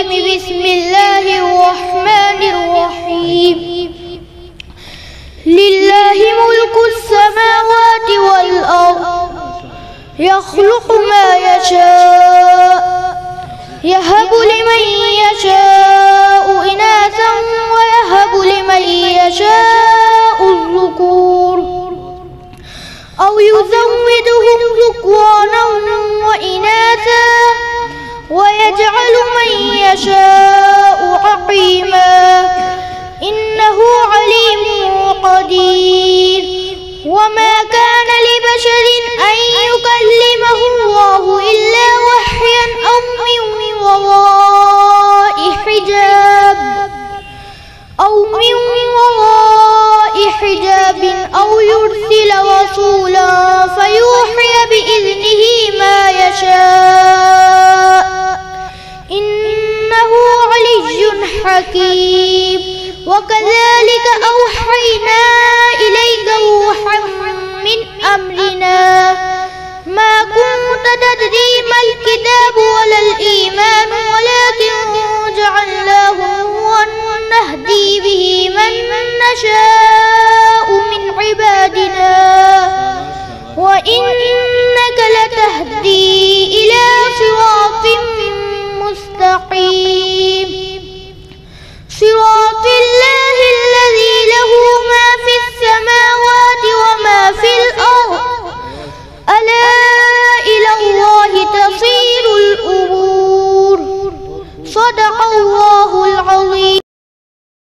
الرجيم. بسم الله الرحمن الرحيم. لله ملك السماوات والأرض يخلق ما يشاء يهب لمن يشاء إناثا ويهب لمن يشاء الذكور أو يزودهم ذكرانا وإناثا ويجعل من يشاء عقيما إنه عليم قدير. وما كان لبشر أن يكلمه الله إلا وحيا أو من وراء حجاب أو يرسل رسولا فيوحي بإذنه ما يشاء إنه علي حكيم. وكذلك أوحينا إليك روحا من أمرنا ما كنت تدري ما الكتاب ولا الإيمان ولكن جعلناه نورا نهدي به من نشاء